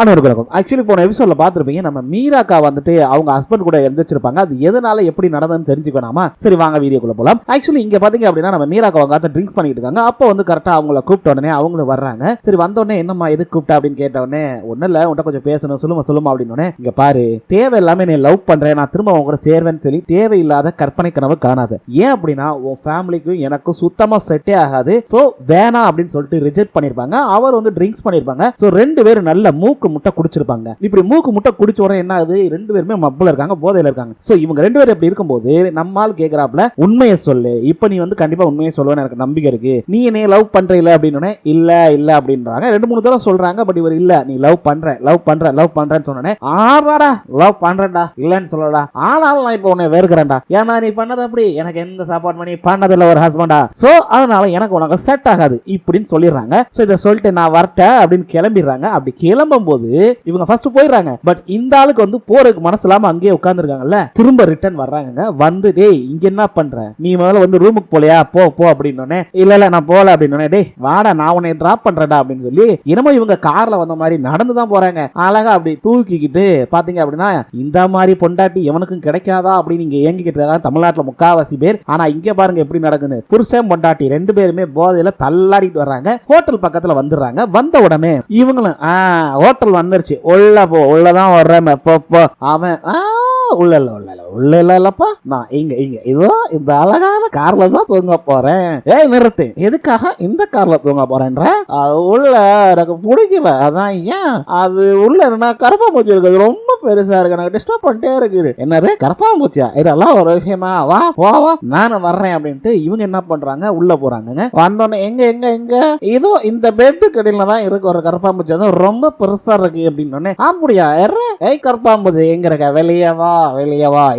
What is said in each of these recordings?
அனைவருக்கும் ஆக்சுவலி போன எபிசோட்ல பார்த்துருப்பீங்க, நம்ம மீராக்கா வந்துட்டு அவங்க ஹஸ்பண்ட் கூட இருந்துச்சிருப்பாங்க. அது எதனால எப்படி நடந்ததுன்னு தெரிஞ்சுக்கணுமா? சரி வாங்க வீடியோக்குள்ள போலாம். ஆக்சுவலி இங்க பாத்தீங்க அப்படின்னா நம்ம மீராக்கா அவங்க ட்ரிங்க்ஸ் பண்ணிட்டு இருக்காங்க. அப்போ வந்து கரெக்டா அவங்கள கூப்பிட்ட உடனே அவங்களும் வர்றாங்க. சரி வந்த உடனே என்னம்மா எதுக்கு கூப்பிட்டா அப்படின்னு கேட்ட உடனே ஒன்னும் இல்ல, உன்கிட்ட கொஞ்சம் பேசணும், சொல்லுமா அப்படின்னு. இங்க பாரு, தேவை எல்லாமே நீ லவ் பண்றேன், நான் திரும்ப அவங்க கூட சேர்வேன்னு சொல்லி தேவையில்லாத கற்பனை கனவு காணாது. ஏன் அப்படின்னா உன் ஃபேமிலிக்கும் எனக்கும் சுத்தமா செட்டே ஆகாது, சோ வேணாம் அப்படின்னு சொல்லிட்டு ரிஜெக்ட் பண்ணிருப்பாங்க. அவர் வந்து ட்ரிங்க்ஸ் பண்ணிருப்பாங்க. சோ ரெண்டு பேரும் நல்ல மூக்கு முட்டை குடிச்சிருப்பாங்க. இப்படி மூக்கு முட்டை குடிச்ச உடனே என்ன ஆகுது, ரெண்டு பேருமே மப்பல இருக்காங்க, போதையில இருக்காங்க. சோ இவங்க ரெண்டு பேரும் எப்படி இருக்கும்போது நம்மால் கேக்குறாப்ல, உண்மையை சொல்லு, இப்ப நீ வந்து கண்டிப்பா உண்மையை சொல்லுவேன்னு எனக்கு நம்பிக்கை இருக்கு, நீ என்ன லவ் பண்றீல அப்படின்னு. இல்ல அப்படின்றாங்க. ரெண்டு மூணு தடவை சொல்றாங்க. பட் இவர் இல்ல, நீ லவ் பண்றேன்னு சொன்னே. ஆறாடா லவ் பண்றேன்டா, இல்லன்னு சொல்லடா, ஆனாலும் நான் இப்ப உன்னை வேறுக்கிறேன்டா, ஏன்னா நீ பண்ணது அப்படி எனக்கு எந்த சப்போர்ட் பண்ணி பண்ணதில்ல ஒரு ஹஸ்பண்டா, சோ அதனால எனக்கு உனக்கு செட் ஆகாது இப்படின்னு சொல்லிடுறாங்க. சோ இதை சொல்லிட்டு நான் வரட்டேன் அப்படின்னு கிளம்பிடுறாங்க. அப்படி கிளம்பும் போது இவங்க ஃபர்ஸ்ட் போயிடுறாங்க. பட் இந்த ஆளுக்கு வந்து போறதுக்கு மனசு இல்லாம அங்கேயே உட்கார்ந்துருக்காங்கல்ல, திரும்ப ரிட்டர்ன் வர்றாங்க. வந்து டேய் இங்க என்ன பண்ற, நீ முதல்ல வந்து ரூமுக்கு போலையா, போ அப்படின்னு. இல்ல நான் போல அப்படின்னு. டேய் வாடா நான் உன்னை டிராப் பண்றேன்டா அப்படின்னு சொல்லி என்னமோ இவங்க கார்ல வந்த மாதிரி நடந்துதான் போறாங்க. அழகா அப்படி தூக்கிக்கிட்டு பாத்தீங்க அப்படின்னா இந்த மாதிரி பொண்டாட்டி எவனுக்கும் கிடைக்காதா அப்படின்னு இங்க ஏங்கிக்கிட்டு இருக்காங்க தமிழ்நாட்டுல முக்காவாசி பேர். ஆனா இங்க பாருங்க எப்படி நடக்குது, புருஷன் பொண்டாட்டி ரெண்டு பேருமே போதையில தள்ளாடிட்டு வர்றாங்க. ஹோட்டல் பக்கத்துல வந்துடுறாங்க. வந்த உடனே இவங்களும் ஹோட்டல் வந்துருச்சு, உள்ளதான் வர்றேன், அவன் உள்ள இல்லப்பா, நான் இங்க இதோ இந்த அழகான கார்ல தான் தூங்க போறேன். ஏய் நிறுத்து, எதுக்காக இந்த கார்ல தூங்க போறேன்ற, உள்ள எனக்கு பிடிக்கல, அதான். ஏன் அது உள்ள என்ன கரப்பாம்பூச்சி இருக்குது, ரொம்ப பெருசா இருக்கு, எனக்கு டிஸ்டர்ப் பண்ணிட்டே இருக்குது. என்னது கரப்பாம்பூச்சியா, இதெல்லாம் ஒரு விஷயமா, வா போவா நானும் வர்றேன் அப்படின்ட்டு இவங்க என்ன பண்றாங்க, உள்ள போறாங்க. வந்தோடனே எங்க இதோ இந்த பெட்டு கடையில தான் இருக்கு ஒரு கரப்பாம்பூச்சி, அதான் ரொம்ப பெருசா இருக்கு அப்படின்னு. அப்படியா, ஏய் கரப்பாம்பூச்சி எங்க இருக்க, வெளியே வா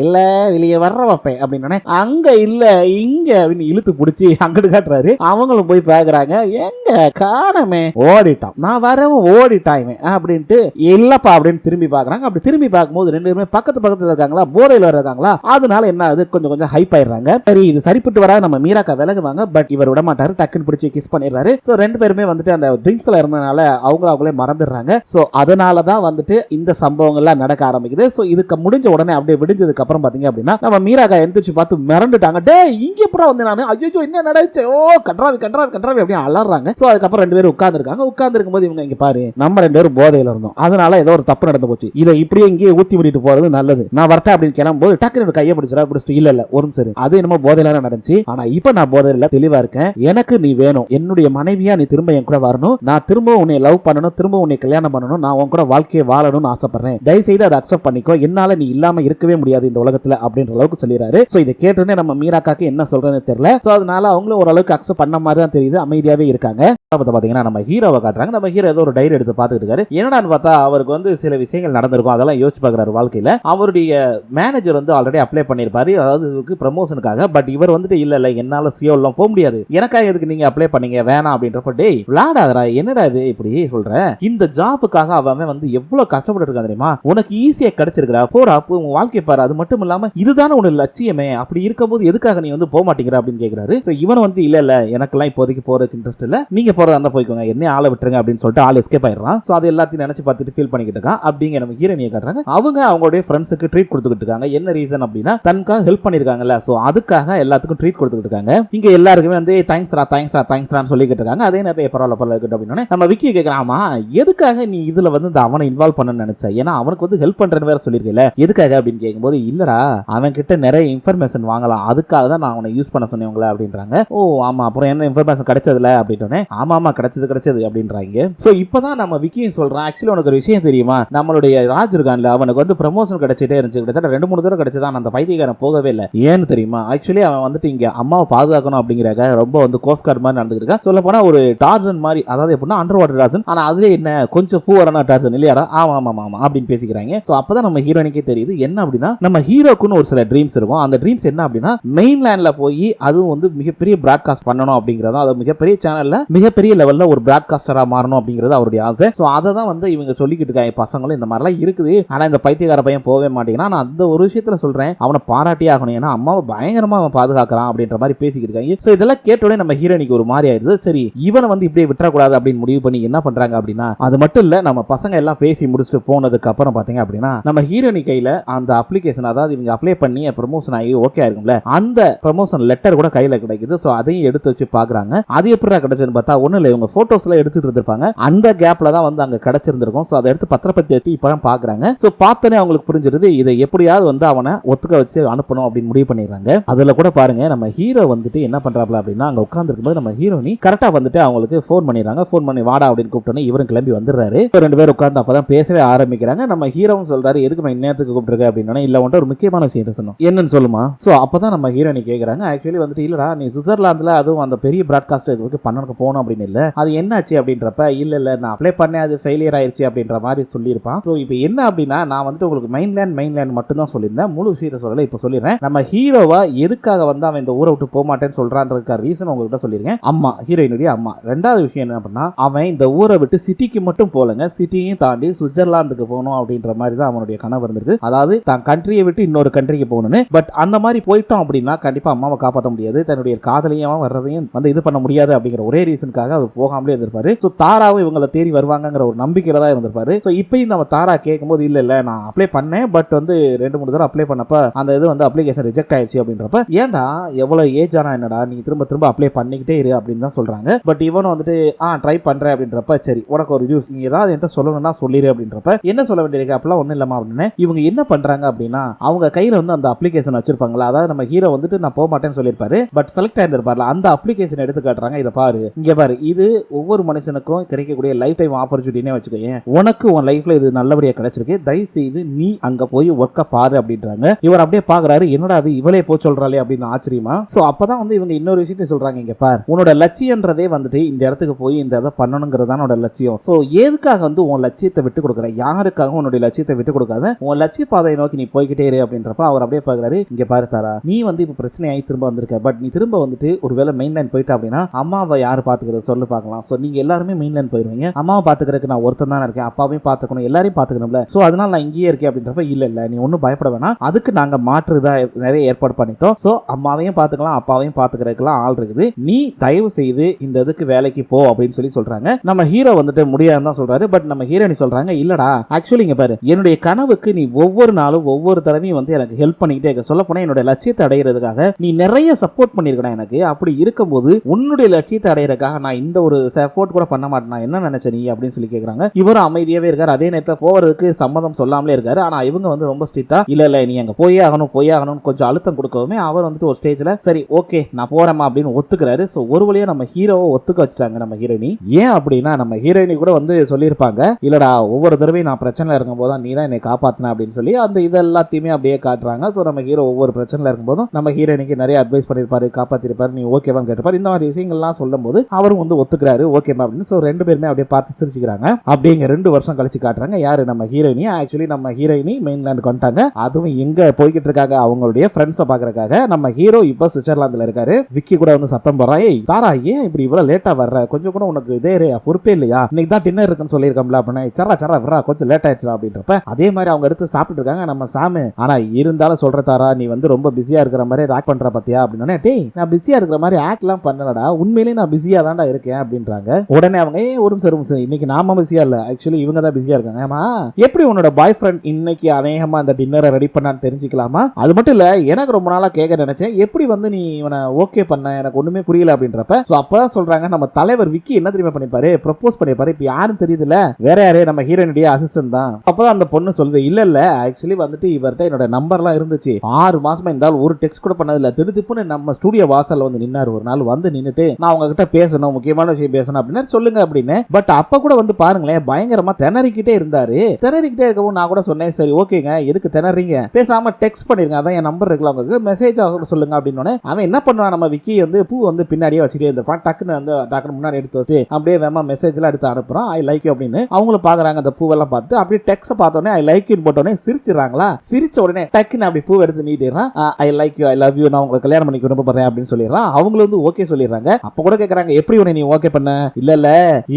இல்ல வெளியே வர்ற வைப்பேன் அப்படின்னு. அங்க இல்ல இங்க அப்படின்னு இழுத்து பிடிச்சி அங்கிட்டு காட்டுறாரு. அவங்களும் போய் பாக்குறாங்க, எங்க காணமே, ஓடிட்டான், நான் வரவும் ஓடிட்டான் அப்படின்ட்டு. இல்லப்பா அப்படின்னு திரும்பி பாக்குறாங்க. அப்படி திரும்பி பார்க்கும்போது ரெண்டு பேருமே பக்கத்துல இருக்காங்களா, போதையில இருக்காங்களா, அதனால என்ன ஆகுது, கொஞ்சம் ஹைப் ஆயிடுறாங்க. சரி இது சரிப்பட்டு வராது, நம்ம மீராக்கா விலகுவாங்க. பட் இவர் விட மாட்டாரு, டக்குன்னு பிடிச்சி கிஸ் பண்ணிடுறாரு. சோ ரெண்டு பேருமே வந்துட்டு அந்த ட்ரிங்க்ஸ்ல இருந்தனால அவங்களே மறந்துடுறாங்க. சோ அதனாலதான் வந்துட்டு இந்த சம்பவங்கள்லாம் நடக்க ஆரம்பிக்குது. சோ இதுக்கு முடிஞ்ச உடனே அப்படியே விடிஞ்சதுக்கு அப்புறம் பாத்தீங்க அப்படின்னா நம்ம மீராக்கா எந்திரிச்சு பார்த்து மிரண்டுட்டாங்க. டேய் இங்க எப்பறம் வந்து நானு, ஐயோ என்ன நடந்துச்சு, ஓ கன்றாவி அப்படியே அலறாங்க. சோ அதுக்கப்புறம் ரெண்டு பேரும் உட்கார்ந்துருக்கும் போது இவங்க இங்க பாரு, நம்ம ரெண்டு பேரும் போதையில இருந்தோம், அதனால ஏதோ ஒரு தப்பு நடந்து போச்சு, இதை இப்படியே இங்கே ஊத்தி விட்டுட்டு போறது நல்லது, நான் வரட்டேன் அப்படின்னு கிளம்பும்போது டக்குனு கையை பிடிச்சிட்டு இல்ல ஒரு சரி அது என்னமோ போதையில நடந்துச்சு, ஆனா இப்ப நான் போதையில தெளிவா இருக்கேன், எனக்கு நீ வேணும், என்னுடைய மனைவியா நீ திரும்ப என் கூட வரணும், நான் திரும்ப உன்னை லவ் பண்ணணும், திரும்ப உன்னை கல்யாணம் பண்ணணும், நான் உன் கூட வாழ்க்கையை வாழணும்னு ஆசைப்படுறேன், தயவு செய்து அதை அக்செப்ட் பண்ணிக்கோ, என்னால நீ இல்லாம இருக்கவே முடியாது இந்த உலகத்துல அப்படின்ற அளவுக்கு சொல்லிடுறாரு. சோ இதை கேட்டோன்னே நம்ம மீராக்காக்கு என்ன சொல்றதுன்னு தெரியல. சோ அதனால அவங்களும் ஓரளவுக்கு அக்செப்ட் பண்ண மாதிரி தான் தெரியுது, அமைதியாவே இருக்காங்க. பாத்தீங்கன்னா நம்ம ஹீரோவை காட்டுறாங்க. நம்ம ஹீரோ ஏதோ ஒரு டைரி எடுத்து பார்த்துட்டு இருக்காரு. என்னடான்னு பார்த்தா அவருக்கு வந்து சில விஷயங்கள் நடந்திருக்கும், அதெல்லாம் யோசிச்சு பார்க்குறாரு வாழ்க்கையில. அவருடைய மேனேஜர் வந்து ஆல்ரெடி அப்ளை பண்ணிருப்பாரு, அதாவது இதுக்கு ப்ரமோஷனுக்காக. பட் இவர் வந்துட்டு இல்ல என்னால சியோலாம் போக முடியாது, எனக்காக எதுக்கு நீங்க அப்ளை பண்ணீங்க, வேணாம் அப்படின்றப்ப டேய் விளையாடாதரா, என்னடா இது இப்படி சொல்ற, இந்த ஜாபுக்காக அவன் வந்து எவ்வளவு கஷ்டப்பட்டு இருக்கான் தெரியுமா, உனக்கு ஈஸியா கிடைச்சிருக்கா, போறா உன் வாழ்க்கை பாரு, அது மட்டும் இல்லாம இதுதானே உனக்கு லட்சியமே, அப்படி இருக்கும்போது எதுக்காக நீ வந்து போக மாட்டேங்கிற அப்படின்னு கேட்கிறாரு. சோ இவன் வந்து இல்ல எனக்கெல்லாம் இப்போதைக்கு போறதுக்கு இன்ட்ரெஸ்ட் இல்ல, நீங்க போறதா இருந்தா போய்க்கோங்க, என்ன ஆளை விட்டுருங்க அப்படின்னு சொல்லிட்டு ஆள் எஸ்கேப் ஆயிடுறான். சோ அது எல்லாத்தையும் நினைச்சு பார்த்துட்டு ஃபீல் பண்ணிக்கிட்டு இருக்கான். அப்படிங்க நம்ம ஹீரோனியை காட்டுறாங்க. அவங்க அவங்களுடைய ஃப்ரெண்ட்ஸுக்கு ட்ரீட் கொடுத்துக்கிட்டு இருக்காங்க. என்ன ரீசன் அப்படின்னா தனக்காக ஹெல்ப் பண்ணிருக்காங்கல்ல, சோ அதுக்காக எல்லாத்துக்கும் ட்ரீட் கொடுத்துக்கிட்டு இருக்காங்க. இங்க எல்லாருக்குமே வந்து தேங்க்ஸ்ரான்னு சொல்லிக்கிட்டு இருக்காங்க. அதே நேரத்தில் பரவாயில்ல அப்படின்னு நம்ம விக்கி கேட்கறாமா, எதுக்காக நீ இதுல வந்து அவனை இன்வால்வ் பண்ண நினைச்ச, ஏன்னா அவனுக்கு வந்து ஹெல்ப் பண்றேன்னு வேற சொல்லிருக்கல, எதுக்காக அப்படின்னு கேட்கும்போது இல்லடா அவன் கிட்ட நிறைய இன்ஃபர்மேஷன் வாங்கலாம், அதுக்காக தான் நான் அவனை யூஸ் பண்ண சொன்னேன் அப்படின்றாங்க. ஓ ஆமா, அப்புறம் என்ன இன்ஃபர்மேஷன் கிடைச்சதுல அப்படின்னு. ஆமா கிடைச்சது அப்படின்றாங்க. சோ இப்பதான் நம்ம விக்கியும் சொல்றான், ஆக்சுவலி உனக்கு ஒரு விஷயம் தெரியுமா, நம்மளுடைய ராஜ் இருக்கான்ல, அவனுக்கு வந்து ப்ரமோஷன் கிடைச்சிட்டே இருந்துச்சு, கிட்டத்தட்ட 2-3 தடவை கிடைச்சதான், அந்த பைத்தியக்காரன் போகவே இல்லை, ஏன்னு தெரியுமா, ஆக்சுவலி அவன் வந்துட்டு இங்க அம்மாவை பாதுகாக்கணும் அப்படிங்கிறாங்க, ரொம்ப வந்து கோஸ்ட் கார்டு மாதிரி நடந்துட்டு இருக்கான். சொல்ல போனா ஒரு டார்சன் மாதிரி, அதாவது எப்படின்னா அண்டர் வாட்டர் டார்சன், ஆனா அதுல என்ன கொஞ்சம் பூவரான டார்சன் இல்லையாடா, ஆமா அப்படின்னு பேசிக்கிறாங்க. சோ அப்பதான் நம்ம ஹீரோனிக்கே தெரியுது என்ன அப்படின்னா, நம்ம ஹீரோக்குன்னு ஒரு சில ட்ரீம்ஸ் இருக்கும். அந்த ட்ரீம்ஸ் என்ன அப்படின்னா மெயின்லேண்ட்ல போய் அதுவும் வந்து மிகப்பெரிய பிராட்காஸ்ட் பண்ணணும் அப்படிங்கறத, அது மிகப்பெரிய சேனல்ல மிகப்பெரிய லெவல்ல ஒரு பிராட்காஸ்டரா மாறணும் அப்படிங்கிறது அவருடைய ஆசை. சோ அதை தான் வந்து இவங்க சொல்லிக்கிட்டு இருக்காங்க, பசங்களும் இந்த மாதிரிலாம் இருக்குது, இருக்கு. ஆனா இந்த பைத்தியக்கார பையன் போவே மாட்டேங்கிறான். நான் அந்த ஒரு விஷயத்துல சொல்றேன், அவனை பாராட்டி ஆகணும். ஏன்னா அம்மாவை பயங்கரமா அவன் பாதுகாக்கிறான் அப்படின்ற மாதிரி பேசிக்கிட்டு இருக்காங்க. சோ இதெல்லாம் கேட்டோடனே நம்ம ஹீரோனிக்கு ஒரு மாதிரி ஆயிருது. சரி இவனை வந்து இப்படியே விட்டுறக்கூடாது அப்படின்னு முடிவு பண்ணி என்ன பண்றாங்க அப்படின்னா, அது மட்டும் இல்ல நம்ம பசங்க எல்லாம் பேசி முடிச்சுட்டு போனதுக்கு அப்புறம் பாத்தீங்க அப்படின்னா நம்ம ஹீரோனி கையில அந்த அப்ளிகேஷன், அதாவது இவங்க அப்ளை பண்ணி ப்ரமோஷன் ஆகி ஓகே ஆயிருக்கும்ல, அந்த ப்ரமோஷன் லெட்டர் கூட கையில கிடைக்குது. சோ அதையும் எடுத்து வச்சு பாக்குறாங்க. அது எப்படி கிடைச்சதுன்னு பார்த்தா ஒண்ணு இல்ல, இவங்க போட்டோஸ் எல்லாம் எடுத்துட்டு இருந்திருப்பாங்க. அந்த கேப்ல தான் வந்து அங்க கிடைச்சிருந்திருக்கும். சோ அதை எடுத்து பத்திரப்பத்தி எடுத்து இப்பதான் பாக்குறாங்க. சோ பார்த்தனே அவங்களுக்கு புரிஞ்சிருது இதை எப்படியாவது வந்து அவனை ஒத்துக்க வச்சு அனுப்பணும் அப்படின்னு முடிவு பண்ணிடுறாங்க. அதுல கூட பாருங்க நம்ம ஹீரோ வந்துட்டு என்ன பண்றாப்ல அப்படின்னா, அங்க உட்கார்ந்து இருக்கும்போது நம்ம ஹீரோனி கரெக்டா வந்துட்டு அவங்களுக்கு ஃபோன் பண்ணிடுறாங்க. ஃபோன் பண்ணி வாடா அப்படின்னு கூப்பிட்டோன்னே இவரும் கிளம்பி வந்துடுறாரு. ரெண்டு பேரும் உட்கார்ந்து அப்பதான் பேசவே ஆரம்பிக்கிறாங்க. நம்ம ஹீரோவும் சொல்றாரு எதுக்கு இந்நேரத்துக்கு கூப்பிட்டுருக்க அப்படின்னா, இல்ல உன்ட்ட ஒரு முக்கியமான விஷயம் பேசணும். என்னன்னு சொல்லுமா? சோ அப்பதான் நம்ம ஹீரோனி கேக்குறாங்க, ஆக்சுவலி வந்துட்டு இல்லடா நீ சுவிட்சர்லாந்துல அதுவும் அந்த பெரிய பிராட்காஸ்ட் பண்ணனுக்கு போகணும் அப்படின்னு இல்ல, அது என்னாச்சு அப்படின்றப்ப இல்ல நான் அப்ளை பண்ணேன் அது ஃபெயிலியர் ஆயிருச்சு அப்படின்ற மாதிரி சொல்லியிருப்பான். சோ இப்போ என்ன அப்படின்னா நான் வந்துட்டு உங்களுக்கு மெயின்லேண்ட் மட்டும் தான் சொல்லியிருந்தேன், முழு விஷயத்தை சொல்லல. இப்போ சொல்லிடுறேன். நம்ம ஹீரோவா எதுக்காக வந்து அவன் இந்த ஊரை விட்டு போக மாட்டேன்னு சொல்றான்றதுக்கான ரீசன் உங்ககிட்ட சொல்லிருக்கேன். அம்மா, ஹீரோயினுடைய அம்மா. ரெண்டாவது விஷயம் என்ன அப்படின்னா, அவன் இந்த ஊரை விட்டு சிட்டிக்கு மட்டும் போலங்க, சிட்டியையும் தாண்டி சுவிட்சர்லாந்துக்கு போகணும் அப்படின்ற மாதிரி தான் அவனுடைய கனவு இருந்திருக்கு. அதாவது தான் கண்ட்ரியை விட்டு இன்னொரு கண்ட்ரிக்கு போகணும்னு. பட் அந்த மாதிரி போயிட்டோம் அப்படின்னா கண்டிப்பா அம்மாவை காப்பாற்ற முடியாது, தன்னுடைய காதலையும் வர்றதையும் வந்து இது பண்ண முடியாது அப்படிங்கிற ஒரே ரீசனுக்காக அவர் போகாமலே இருந்திருப்பாரு. ஸோ தாராவும் இவங்களை தேடி வருவாங்கிற ஒரு நம்பிக்கையில தான் இருந்திருப்பாரு. ஸோ இப்பயும் நம்ம தாரா கேட்கும்போது இல்ல நான் அப்ளை பண்ணேன், பட் வந்து 2-3 தடவை அப்ளை பண்ணப்ப அந்த இது வந்து அப்ளிகேஷன் ரிஜெக்ட் ஆயிடுச்சு அப்படின்றப்ப, ஏன்டா எவ்வளவு ஏஜ் ஆனா என்னடா நீ திரும்ப அப்ளை பண்ணிக்கிட்டே இரு அப்படின்னு தான் சொல்றாங்க. பட் இவனும் வந்துட்டு ட்ரை பண்றேன் அப்படின்றப்ப, சரி உனக்கு ஒரு நியூஸ், நீ ஏதாவது என்கிட்ட சொல்லணும்னா சொல்லிடு அப்படின்றப்ப, என்ன சொல்ல வேண்டியிருக்கு அப்பெல்லாம் ஒன்றும் இல்லமா அப்படின்னு. இவங்க என்ன பண்றாங்க அப்படின்னா, அவங்க கையில வந்து அந்த அப்ளிகேஷன் வச்சிருப்பாங்களா, அதாவது நம்ம ஹீரோ வந்துட்டு நான் போக மாட்டேன்னு சொல்லியிருப்பாரு, பட் செலக்ட் ஆயிருப்பார்ல, அந்த அப்ளிகேஷன் எடுத்து காட்டுறாங்க. இதை பாரு, இங்க பாரு, இது ஒவ்வொரு மனுஷனுக்கும் கிடைக்கக்கூடிய லைஃப் டைம் ஆப்பர்ச்சுனிட்டினே வச்சுக்கோங்க, உனக்கு உன் லைஃப்ல இது நல்லபடியா கிடைச்சிருக்கு, தயவு செய்து நீ அங்க போய் ஒர்க்க பாரு அப்படின்றாங்க. இவர் அப்படியே பாக்குறாரு, என்னடா அது இவளே போ சொல்றாளே அப்படின்னு ஆச்சரியமா. சோ அப்பதான் வந்து இவங்க இன்னொரு விஷயத்தை சொல்றாங்க, இங்க பாரு உன்னோட லட்சியம்ன்றதே வந்துட்டு இந்த இடத்துக்கு போய் இந்த இதை பண்ணணுங்கிறது தான் உன்னோட லட்சியம். சோ எதுக்காக வந்து உன் லட்சியத்தை விட்டு கொடுக்குற, யாருக்காக உன்னுடைய லட்சியத்தை விட்டு கொடுக்காத, உன் லட்சிய பாதையை நோக்கி நீ போய்கிட்டே இரு அப்படின்றப்ப அவர் அப்படியே பாக்குறாரு, இங்க பாரு தாரா, நீ வந்து இப்ப பிரச்சனையாகி திரும்ப வந்திருக்க, பட் நீ திரும்ப வந்துட்டு ஒருவேளை மெயின்லைன் போயிட்ட அப்படின்னா அம்மாவை யாரு பாத்துக்கிறது சொல்லு பார்க்கலாம். சோ நீங்க எல்லாருமே மெயின்லைன் போயிருவீங்க, அம்மாவை பாத்துக்கிறதுக்கு நான் ஒருத்தன் தான் இருக்கேன், அப்பாவையும் பாத்துக்கணும், எல்லாரையும் பாத்துக்கணும்ல, சோ அதனால நான் இங்கேயே இருக்கேன் அப்படின்றப்ப, இல்ல நீ ஒன்னும் பயப்பட வேணாம், அதுக்கு நாங்க மாற்றுதா நிறைய ஏற்பாடு பண்ணிட்டோம், சோ அம்மாவையும் பாத்துக்கலாம் அப்பாவையும் பாத்துக்கிறதுக்குலாம் ஆள் இருக்குது, நீ தயவு செய்து இந்த இதுக்கு வேலைக்கு போ அப்படின்னு சொல்லி சொல்றாங்க. நம்ம ஹீரோ வந்துட்டு முடியாதுன்னு தான் சொல்றாரு. பட் நம்ம ஹீரோனி சொல்றாங்க, இல்லடா ஆக்சுவலி இங்க பாரு, என்னுடைய கனவுக்கு நீ ஒவ்வொரு நாளும் ஒவ்வொரு தடவையும் வந்து எனக்கு ஹெல்ப் பண்ணிக்கிட்டே இருக்க, சொல்ல போனா என்னோட லட்சியத்தை அடையிறதுக்காக நீ நிறைய சப்போர்ட் பண்ணிருக்கணும் எனக்கு, அப்படி இருக்கும்போது உன்னுடைய லட்சியத்தை அடையிறதுக்காக நான் இந்த ஒரு சப்போர்ட் கூட பண்ண மாட்டேன், என்ன நினைச்ச நீ அப்படின்னு சொல்லி கேக்குறாங்க. இவரும் அமைதியாவே இருக்காரு, அதே நேரத்தில் போறதுக்கு சம்மதம் சொல்லாமலே இருக்காரு. ஆனா இவங்க வந்து ரொம்ப ஸ்ட்ரிக்ட்டா இல்ல நீ அங்க போயே ஆகணும் கொஞ்சம் அழுத்தம் கொடுக்கவுமே அவர் வந்துட்டு ஒரு ஸ்டேஜ்ல சரி ஓகே நான் போறேமா அப்படின்னு ஒத்துக்கிறாரு. சோ ஒரு வழியா நம்ம ஹீரோவை ஒத்துக்க வச்சுட்டாங்க நம்ம ஹீரோயினி. ஏன் அப்படின்னா நம்ம ஹீரோயினி கூட வந்து சொல்லியிருப்பாங்க, இல்லடா ஒவ்வொரு தடவையும் நான் பிரச்சனைல இருக்கும் போது நீ தான் என்னை காப்பாத்தின அப்படின்னு சொல்லி அந்த இது எல்லாத்தையுமே அப்படியே காட்டுறாங்க. சோ நம்ம ஹீரோ ஒவ்வொரு பிரச்சனைல இருக்கும் போதும் நம்ம ஹீரோயினிக்கு நிறைய அட்வைஸ் பண்ணிருப்பாரு, காப்பாத்திருப்பாரு, நீ ஓகேவான்னு கேட்டிருப்பாரு. இந்த மாதிரி விஷயங்கள்லாம் சொல்லும் போது அவரும் வந்து ஒத்துக்கிறாரு ஓகேமா அப்படின்னு. சோ ரெண்டு பேருமே அப்படியே பார்த்து சிரிச்சுக்கிறாங்க. அப்படிங்க 2 வருஷம் கழிச்சு காட்டுறாங்க யாரு நம்ம ஹீரோயினி. ஆக்சுவலி நம்ம ஹீரோயினி மெயின்லாண்டுக்கு வந்துட்டாங்க. அதுவும் எங்க போய்கிட்டு இருக்காங்க, அவங்களுடைய ஃப்ரெண்ட்ஸை பாக்குறதுக்காக. நம்ம ஹீரோ இப்ப சுவிட்சர்லாந்துல இருக்காரு. விக்கி கூட வந்து சத்தம் போடுறான், ஏய் தாரா ஏன் இப்படி இவ்வளவு லேட்டா வர்ற, கொஞ்சம் கூட உனக்கு இதே பொறுப்பே இல்லையா, இன்னைக்கு தான் டின்னர் இருக்குன்னு சொல்லியிருக்கோம்ல அப்படின்னா, சரா விட்றா கொஞ்சம் லேட் ஆயிடுச்சு அப்படின்றப்ப அதே மாதிரி அவங்க எடுத்து சாப்பிட்டு இருக்காங்க நம்ம சாமு. ஆனா இருந்தாலும் சொல்ற தாரா நீ வந்து ரொம்ப பிஸியா இருக்கிற மாதிரி ஆக்ட் பண்ற பத்தியா அப்படின்னா, டேய் நான் பிஸியா இருக்கிற மாதிரி ஆக்ட் எல்லாம் பண்ணலடா, உண்மையிலேயே நான் பிஸியா தான்டா இருக்கேன் அப்படின்றாங்க. உடனே அவங்க ஒரு நிமிஷம் இன்னைக்கு நாம பிஸியா இல்ல, ஆக்சுவலி இவங்க தான் பிஸியா இருக்காங்க. ஆமா எப்படி உன்னோட பாய் ஃப்ரெண்ட் இன்னைக்கு அநேகமா அந்த டின்னரை ரெடி பண்ணான்னு தெரிஞ்சுக்கலாமா? அது மட்டும் இல்ல எனக்கு ரொம்ப நாளா கேட்க நினைச்சேன், எப்படி வந்து நீ இவனை ஓகே பண்ண எனக்கு ஒண்ணுமே புரியல அப்படின்றப்ப சோ அப்பதான் சொல்றாங்க நம்ம தலைவர் விக்கி என்ன தெரியுமா பண்ணிப்பாரு, ப்ரப்போஸ் பண்ணிப்பாரு. இப்ப யாரும் தெரியுதுல, வேற யாரே நம்ம ஹீரோயினுடைய அசிஸ்டன்ட் தான். அப்பதான் அந்த பொண்ணு சொல்லுது, இல்ல ஆக்சுவலி வந்துட்டு இவர்கிட்ட என்னோட நம்பர்லாம் இருந்துச்சு, 6 மாசமா இருந்தாலும் ஒரு டெக்ஸ்ட் கூட பண்ணதில்ல, திடுதிப்புன்னு நம்ம ஸ்டுடியோ வாசல்ல வந்து நின்னாரு ஒரு நாள், வந்து நின்னுட்டு நான் உங்ககிட்ட பேசணும் முக்கியமான விஷயம் பேசணும் அப்படின்னா சொல்லுங்க அப்படின்னு. பட் அப்ப கூட வந்து பாருங்களேன் பயங்கரமா திணறிக்கிட்டே இருந்தாரு. திணறிக்கிட்டே இருக்கவும் நான் கூட சொன்னேன் சரி ஓகேங்க எதுக்கு திணறீங்க, பேசாம டெக்ஸ்ட் பண்ணிருங்க, அதான் என் நம்பர் இருக்குல்ல உங்களுக்கு மெசேஜ் சொல்லுங்க அப்படின்னு. அவன் என்ன பண்ணுவான், நம்ம விக்கி வந்து பூ வந்து பின்னாடியே வச்சுட்டே இருப்பான், டக்குன்னு முன்னாடி எடுத்து வச்சு அப்படியே வேமா மெசேஜ் எல்லாம் எடுத்து அனுப்புறான், ஐ லைக் யூ அப்படின்னு. அவங்களும் பாக்குறாங்க அந்த பூவெல்லாம் பார்த்து அப்படியே டெக்ஸ்ட் பார்த்தோன்னே ஐ லைக் யூ போட்டோன்னே சிரிச்சிடறாங்களா. சிரிச்ச உடனே டக்குன்னு அப்படி பூ எடுத்து நீட்டிடுறான், I like you I love you நான் உங்களுக்கு கல்யாணம் பண்ணிக்க விரும்பப்படுறேன் அப்படின்னு சொல்லிடுறான். அவங்களும் வந்து ஓகே சொல்லிடுறாங்க. அப்ப கூட கேட்கறாங்க எப்படி உன்னை நீ ஓகே பண்ண, இல்ல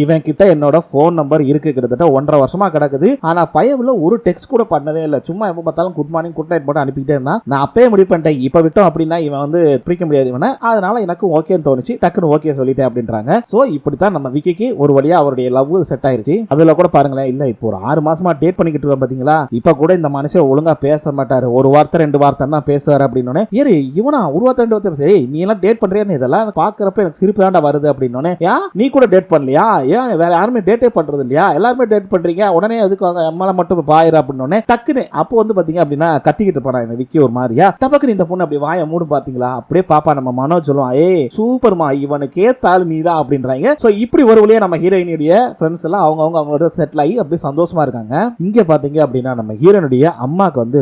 இவன் கிட்ட என்னோட போன் நம்பர் இருக்கு, கிட்டத்தட்ட 1.5 வருஷமா கிடக்குது, ஆனா பைய பயவுல ஒரு டெக்ஸ்ட் கூட பண்ணதே இல்ல. சும்மா எப்ப பார்த்தாலும் குட் மார்னிங் குட் நைட் போட்டு அனுப்பிட்டே இருந்தா. நான் அப்பவே முடிவு பண்ணிட்டேன், இப்ப விட்டோம் அப்படின்னா இவன் வந்து பிரிக்க முடியாது இவனை. அதனால எனக்கு ஓகேன்னு தோணுச்சு, டக்குன்னு ஓகே சொல்லிட்டேன் அப்படின்றாங்க. சோ இப்படித்தான் நம்ம விக்கிக்கு ஒரு வழியா அவருடைய லவ் செட் ஆயிருச்சு. அதுல கூட பாருங்களேன், இல்ல இப்போ ஒரு 6 மாசமா டேட் பண்ணிக்கிட்டு இருக்கோம் பாத்தீங்களா, இப்ப கூட இந்த மனுஷன் ஒழுங்கா பேச மாட்டாரு, ஒரு வார்த்தை 2 வார்த்தை தான் பேசுவாரு அப்படின்னு. ஏறி இவனா ஒரு வார்த்தை 2 வார்த்தை சரி நீ எல்லாம் டேட் பண்றியான்னு இதெல்லாம் பாக்குறப்ப எனக்கு சிரிப்பு தாண்டா வருது அப்படின்னு. ஏன் நீ கூட டேட் பண்ணலையா, ஏன் வேற யாருமே டேட்டே பண்றது இல்லையா, எல்லாருமே டேட் பண்றீங்க, உடனே அதுக்கு அம்மால மட்டும் பாயிரு அப்படின்னு டக்குன்னு அப்போ வந்து பாத்தீங்க அப்படின்னா கத்திக்கிட்டு போறான் இந்த விக்கி ஒரு மாதிரியா. தப்பக்கு இந்த பொண்ணு அப்படி வாய மூடு பாத்தீங்களா, அப்படியே பாப்பா நம்ம மனோஜ் சொல்லுவான், ஏய் சூப்பர்மா இவனுக்கு ஏத்தாள் நீதான் அப்படின்றாங்க. சோ இப்படி ஒரு வழியா நம்ம ஹீரோயினுடைய ஃப்ரெண்ட்ஸ் எல்லாம் அவங்களோட செட்டில் ஆகி அப்படியே சந்தோஷமா இருக்காங்க. இங்க பாத்தீங்க அப்படின்னா நம்ம ஹீரோயினுடைய அம்மாக்கு வந்து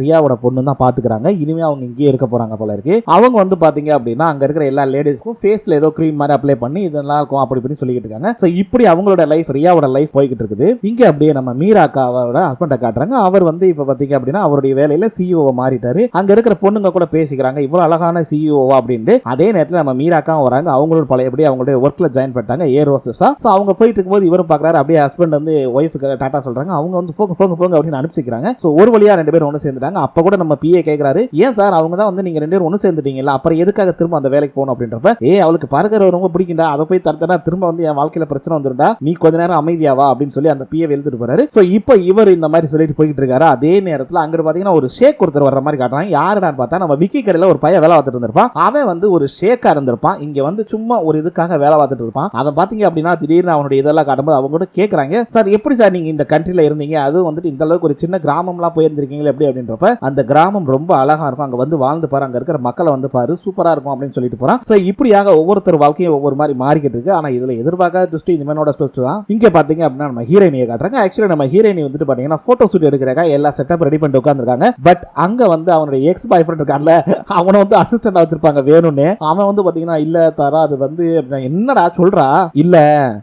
ரியாவோட பொண்ணு தான் பாத்துக்கிறாங்க. இனிமே அவங்க இங்கேயே இருக்க போறாங்க போல இருக்கு. அவங்க வந்து பாத்தீங்க அப்படின்னா அங்க இருக்கிற எல்லா லேடிஸ்க்கும் ஃபேஸ்ல ஏதோ கிரீம் மாதிரி அப்ளை பண்ணி இதெல்லாம் இருக்கும் அப்படி இப்படி சொல்லிட்டு இருக்காங்க. சோ இப்படி அவங்களோட லைஃப் ரியாவோட லைஃப் போய்கிட்டு இருக்குது. இங்க அப்படியே நம்ம மீராக்காவோட ஹஸ்பண்ட காட்டுறாங்க. அவர் வந்து இப்ப பாத்தீங்க அப்படின்னா அவருடைய வேலையில சிஇஓ மாறிட்டாரு. அங்க இருக்கிற பொண்ணுங்க கூட பேசிக்கிறாங்க, இவ்வளவு அழகான சிஇஓவா அப்படின்னு. அதே நேரத்தில் நம்ம மீராக்காவும் வராங்க. அவங்களோட பழையபடி அவங்களுடைய ஒர்க்ல ஜாயின் பண்ணிட்டாங்க ஏர் ஹோஸ்டஸா. சோ அவங்க போயிட்டு இருக்கும்போது இவரும் பாக்குறாரு, அப்படியே ஹஸ்பண்ட் வந்து ஒய்ஃபுக்கு டாட்டா சொல்றாங்க. அவங்க வந்து போங்க போங்க போங்க அப்படின்னு அனுப்பிச்சிக்கிறாங்க. சோ ஒரு வழியா 2 பேரும் ஒன்னு சேர்ந்துட்டாங்க. அப்ப கூட நம்ம பிஏ கேக்குறாரு, ஏன் சார் அவங்க தான் வந்து நீங்க 2 பேரும் ஒன்னு சேர்ந்துட்டீங்கல்ல, அப்புறம் எதுக்காக திரும்ப அந்த வேலைக்கு போகணும் அப்படின்றப்ப, அவளுக்கு பறக்கிற ரொம்ப பிடிக்கும்டா, அதை போய் தடுத்தனா திரும்ப வந்து என் வாழ்க்கையில பிரச்சனை வந்துருண்டா, நீ கொஞ்ச நேரம் அமைதியாவா அப்படின்னு சொல்லி அந்த பிஏ எழுதிட்டு போறாரு. சோ இப்போ இவர் இந்த மாதிரி சொல்லிட்டு போயிட்டு இருக்காரு. அதே நேரத்தில் அங்க பாத்தீங்கன்னா ஒரு ஷேக் ஒருத்தர் வர்ற மாதிரி காட்டுறாங்க. யாருடான்னு பார்த்தா நம்ம விக்கி கடையில ஒரு பையன் வேலை பார்த்துட்டு இருந்திருப்பான். அவன் வந்து ஒரு ஷேக்கா இருந்திருப்பான். இங்க வந்து சும்மா ஒரு இதுக்காக வேலை பார்த்துட்டு இருப்பான். அவன் பாத்தீங்க அப்படின்னா திடீர்னு அவனுடைய இதெல்லாம் காட்டும்போது அவங்க கூட கேட்கறாங்க, சார் எப்படி சார் நீங்க இந்த கண்ட்ரில இருந்தீங்க, அது வந்துட்டு இந்த அளவுக்கு ஒரு சின்ன கிராமம்லாம் போயிருந்திருக்கீங்களா எப்படி அப்படின்றப்ப, அந்த கிராமம் ரொம்ப அழகா இருக்கும், அங்க வந்து வாழ்ந்து பாரு, அங்க இருக்கிற மக்களை வந்து பாரு, சூப்பரா இருக்கும் அப்படின்னு சொல்லிட்டு போறான். சோ இப்படியாக ஒவ்வொருத்தர் வாழ்க்கையும் ஒவ்வொரு மாதிரி மாறிக்கிட்டு இருக்கு. ஆனா இதுல எதிர்பார்க்காத ட்விஸ்ட் இனிமேனோட ட்விஸ்ட் தான். இங்க பாத்தீங்க அப்படின்னா நம்ம ஹீரோயினியை காட்டுறாங்க. ஆக்சுவலி நம்ம ஹீரோயினி வந்துட்டு பாத்தீங்கன்னா போட்டோ ஷூட் எடுக்கிறக்கா எல்லா செட்டப் ரெடி பண்ணிட்டு உட்கார்ந்திருக்காங்க. பட் அங்க வந்து அவனுடைய எக்ஸ் பாய் ஃப்ரெண்ட் இருக்கான்ல, அவனை வந்து அசிஸ்டன்ட் வச்சிருப்பாங்க வேணும்னு. அவன் வந்து பாத்தீங்கன்னா இல்ல தாரா அது வந்து என்னடா சொல்றா, இல்ல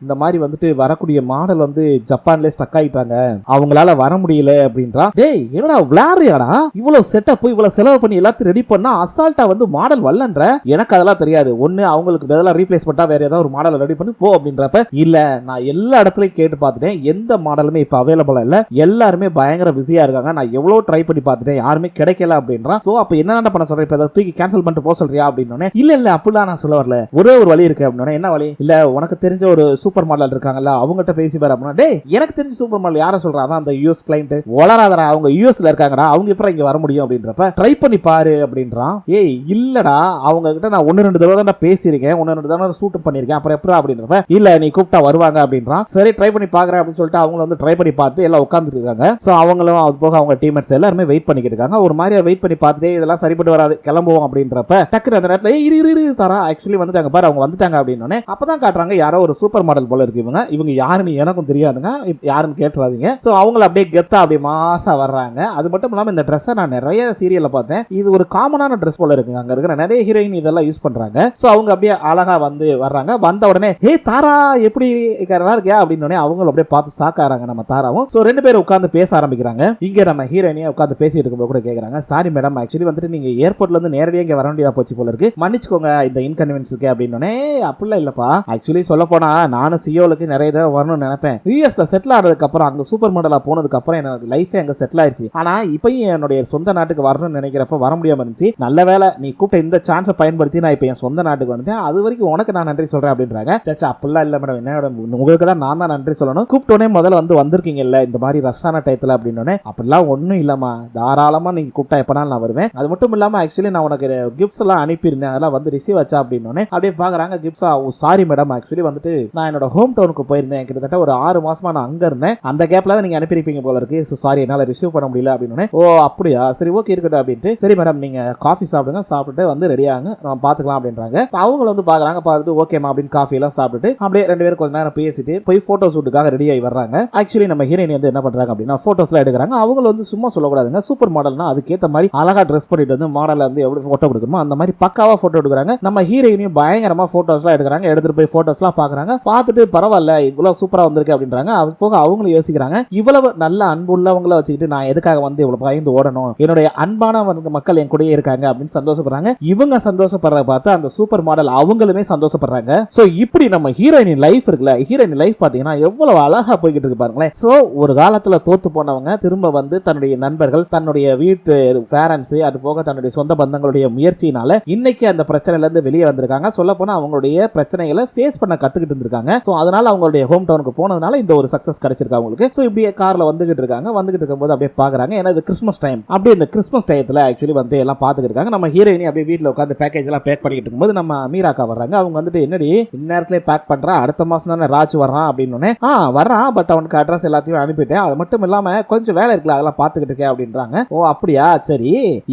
இந்த மாதிரி வந்துட்டு வரக்கூடிய மாடல் வந்து ஜப்பான்ல ஸ்டக் ஆயிட்டாங்க, அவங்களால வர முடியல அப்படின்றா. டேய் என்னடா விளையாடுறியாடா, இவ்வளவு செட்டப் இவ்வளவு செலவு பண்ணி எல்லாத்தையும் ரெடி பண்ணா அசால்ட்டா வந்து மாடல் வரலன்ற. எனக்கு அதெல்லாம் தெரியாது, ஒண்ணு அவங்களுக்கு பதிலா ரீப்ளேஸ் பண்ணா வேற ஏதாவது ஒரு மாடல் ரெடி பண்ணி போ அப்படின்றப்ப, இல்ல நான் எல்லா இடத்துலயும் கேட்டு பார்த்துட்டேன், எந்த மாடலுமே இப்ப அவைலபிளா இல்ல, எல்லாருமே பயங்கர பிஸியா இருக்காங்க, நான் எவ்வளவு ட்ரை பண்ணி பார்த்துட்டேன் யாருமே கிடைக்கல அப்படின்றான். சோ அப்ப என்ன பண்ண சொல்றேன், இப்ப தூக்கி கேன்சல் பண்ணிட்டு போக சொல்றியா அப்படின்னு. இல்ல இல்ல அப்படிலாம் நான் சொல்ல வரல, ஒரே ஒரு வழி இருக்கு அப்படின்னு. என்ன வழி, இல்ல உனக்கு தெரிஞ்ச ஒரு சூப்பர் மாடல் இருக்காங்கல்ல அவங்ககிட்ட பேசி பாரு அப்படின்னா. டேய் எனக்கு தெரிஞ்ச சூப்பர் மாடல் யாரை சொல்றா, அதான் அந்த யூஎஸ் கிளைண்ட், வளராதடா அவங்க யூஎஸ்ல இருக்காங்கடா, அவங்க எப்ப இங்க வர முடியும் அப்படின்றப்ப, ட்ரை பண்ணி பாரு அப்படின்றான். ஏய் இல்லடா அவங்க கிட்ட நான் 1-2 தடவை தான் பேசியிருக்கேன், 1-2 தடவை ஷூட் பண்ணிருக்கேன், அப்புறம் எப்படா அப்படின்றப்ப, இல்ல நீ கூப்பிட்டா வருவாங்க அப்படின்றான். சரி ட்ரை பண்ணி பாக்குறேன் அப்படின்னு சொல்லிட்டு அவங்க வந்து ட்ரை பண்ணி பார்த்து எல்லாம் உட்கார்ந்துட்டு இருக்காங்க. சோ அவங்களும் அது போக அவங்க டீம்மேட்ஸ் எல்லாருமே வெயிட் பண்ணிக்கிட்டு இருக்காங்க. ஒரு மாதிரி வெயிட் பண்ணி பார்த்துட்டே இதெல்லாம் சரிப்பட்டு வராது கிளம்புவோம் அப்படின்றப்ப, டக்குனு அந்த நேரத்துல இரு தரா ஆக்சுவலி வந்துட்டாங்க பாரு அவங்க வந்துட்டாங்க அப்படின்னு. அப்பதான் காட்டுறாங்க யாரோ ஒரு சூப்பர் மாடல் போல இருக்கு இவங்க யாருன்னு எனக்கும் தெரியாதுங்க, யாருன்னு கேட்டுறாதீங்க. சோ அவங்கள அப்படியே கெத்தா அப்படியே மாசா வர்றாங்க. அது மட்டும் இல்லாம இந்த ட்ரெஸ்ஸை நான் நிறைய சீரியல்ல பார்த்தேன், இது ஒரு காமனான ட்ரெஸ் போல இருக்குங்க, அங்க இருக்கிற நிறைய ஹீரோயின் இதெல்லாம் யூஸ் பண்றாங்க. சோ அவங்க அப்படியே அழகா வந்து வர்றாங்க. வந்த உடனே ஹே தாரா எப்படி இருக்கியா அப்படின்னு அவங்களும் அப்படியே பார்த்து சாக்காராங்க நம்ம தாராவும். சோ 2 பேரும் உட்கார்ந்து பேச ஆரம்பிக்கிறாங்க. இங்க நம்ம ஹீரோயினியா உட்கார்ந்து பேசிட்டு இருக்கும்போது கூட கேக்குறாங்க, சாரி மேடம் ஆக்சுவலி வந்துட்டு நீங்க ஏர்போர்ட்ல இருந்து நேரடியா இங்க வர வேண்டியதா போச்சு போல இருக்கு, மன்னிச்சுக்கோங்க இந்த இன்கன்வீனியன்ஸ்க்கு அப்படின்னு. அப்படிலாம் இல்லப்பா, ஆக்சுவலி சொல்ல போனா நானும் சியோலுக்கு நிறைய தடவை வரணும்னு நினைப்பேன். யூஎஸ்ல செட்டில் ஆனதுக்கு அப்புறம் அங்க சூப்பர் மாடலா போனதுக்கு அப்புறம் எனக்கு லைஃபே அங்க செட்டில் ஆயிருச்சு. ஆனா இப்பயும் என்னுடைய சொந்த நாட்டுக்கு வரணும்னு நினைக்கிறப்ப வர முடியாம இருந்துச்சு. நல்ல வேலை நீ கூப்பிட்ட இந்த சான்ஸை பயன்படுத்தி நான் இப்ப என் சொந்த நாட்டுக்கு வந்துட்டேன், அது வரைக்கும் உனக்கு நான் நன்றி சொல்றேன் அப்படின்றாங்க. சச்சா அப்படிலாம் இல்ல மேடம், என்னோட உங்களுக்கு தான் நான் தான் நன்றி சொல்லணும், கூப்பிட்டோனே முதல்ல வந்து வந்திருக்கீங்கல்ல இந்த மாதிரி ரஷ்ஷான டயத்துல அப்படின்னு. அப்படிலாம் ஒன்றும் இல்லம்மா, தாராளமா நீங்க கூப்பிட்டா எப்பனாலும் நான் வருவேன். அது மட்டும் இல்லாம ஆக்சுவலி நான் உனக்கு கிஃப்ட்ஸ் எல்லாம் அனுப்பியிருந்தேன், அதெல்லாம் வந்து ரிசீவ் ஆச்சா அப்படின்னு. அப்படியே பாக்குறாங்க கிஃப்ட்ஸா. சாரி மேடம் ஆக்சுவலி வந்துட்டு நான் என்னோட ஹோம் டவுனுக்கு போயிருந்தேன், கிட்டத்தட்ட ஒரு 6 மாசமா நான் அங்க இருந்தேன், அந்த கேப்ல தான் நீங்க அனுப்பியிருப்பீங்க போல இருக்கு, சாரி என்னால ரிசீவ் பண்ண முடியல அப்படின்னு. ஓ அப்படியா, சரி ஓகே இருக்கட்டும் அப்படின்ட்டு. சரி மேடம் நீங்க காஃபி சாப்பிடுங்க, சாப்பிட்டு வந்து ரெடியாங்க நம்ம பாத்துக்கலாம் அப்படின்றாங்க. அவங்க வந்து பாக்குறாங்க, பார்த்துட்டு ஓகேமா அப்படின்னு காஃபி எல்லாம் சாப்பிட்டுட்டு அப்படியே 2 பேரும் கொஞ்ச நேரம் பேசிட்டு போய் போட்டோ ஷூட்டுக்காக ரெடி ஆகி வர்றாங்க. ஆக்சுவலி நம்ம ஹீரோயின் வந்து என்ன பண்றாங்க அப்படின்னா போட்டோஸ் எல்லாம் எடுக்கிறாங்க. அவங்க வந்து சும்மா சொல்லக்கூடாதுங்க, சூப்பர் மாடல்னா அதுக்கேற்ற மாதிரி அழகா ட்ரெஸ் பண்ணிட்டு வந்து மாடல வந்து எப்படி போட்டோ கொடுக்கணுமோ அந்த மாதிரி பக்காவா போட்டோ எடுக்கிறாங்க. நம்ம ஹீரோயினையும் பயங்கரமா போட்டோஸ் எல்லாம் எடுக்கிறாங்க. எடுத்துட்டு போய் போட்டோஸ் எல்லாம் பாக்குறாங்க. பார்த்துட்டு பரவாயில்ல இவ்வளவு சூப்பரா வந்திருக்கு அப்படின்றாங்க. அது போக அவங்களும் யோசிக்கிறாங்க, இவ்வளவு நல்ல அன்புள்ளவங்கள வச்சுக்கிட்டு நான் எதுக்காக வந்து இவ்வளவு பயந்து ஓடணும், என்னுடைய அன்பான மக்கள் என் கூடயே இருக்காங்க அப்படின்னு சந்தோஷப்படுறாங்க. இவங்க சந்தோஷப்படுறத பார்த்து அந்த சூப்பர் மாடல் அவங்களுமே சந்தோஷப்படுறாங்க. சோ இப்படி நம்ம ஹீரோயின் லைஃப் இருக்குல்ல, ஹீரோயின் லைஃப் பாத்தீங்கன்னா எவ்வளவு அழகா போய்கிட்டு இருக்கு பாருங்களேன். சோ ஒரு காலத்துல தோத்து போனவங்க திரும்ப வந்து தன்னுடைய நண்பர்கள், தன்னுடைய வீட்டு பேரண்ட்ஸ், அது போக தன்னுடைய சொந்த பந்தங்களுடைய முயற்சியினால இன்னைக்கு அந்த பிரச்சனையில இருந்து வெளியே வந்திருக்காங்க. சொல்ல போனா அவங்களுடைய பிரச்சனைகளை ஃபேஸ் பண்ண கத்துக்கிட்டு இருந்திருக்காங்க. சோ அதனால அவங்களுடைய ஹோம் டவுனுக்கு போனதுனால இந்த ஒரு சக்சஸ் கிடைச்சிருக்கு அவங்களுக்கு. சோ இப்படியே கார்ல வந்துகிட்டு இருக்காங்க. வந்துகிட்டு இருக்கும்போது அப்படியே பாக்குறாங்க. ஏன்னா இது கிறிஸ்மஸ் டைம். அப்படியே இந்த கிறிஸ்மஸ் டயத்துல ஆக்சுவலி வந்து எல்லாம் பாத்துக்கிட்டு இருக்காங்க. நம்ம ஹீரோயினி அப்படியே வீட்டுல உட்காந்து பேக்கேஜ் எல்லாம் பேக் பண்ணிட்டு இருக்கும்போது நம்ம மீராக்கா வர்றாங்க. அவங்க வந்துட்டு என்னடி இந்நேரத்திலே பேக் பண்றா, அடுத்த மாசம் தானே ராஜ் வர்றான் அப்படின்னு. வர்றான், பட் அவனுக்கு அட்ரஸ் எல்லாத்தையும் அனுப்பிட்டேன், அது மட்டும் இல்லாம கொஞ்சம் வேலை இருக்குல்ல அதெல்லாம் பாத்துக்கிட்டு இருக்கேன் அப்படின்றாங்க. ஓ அப்படியா, சரி.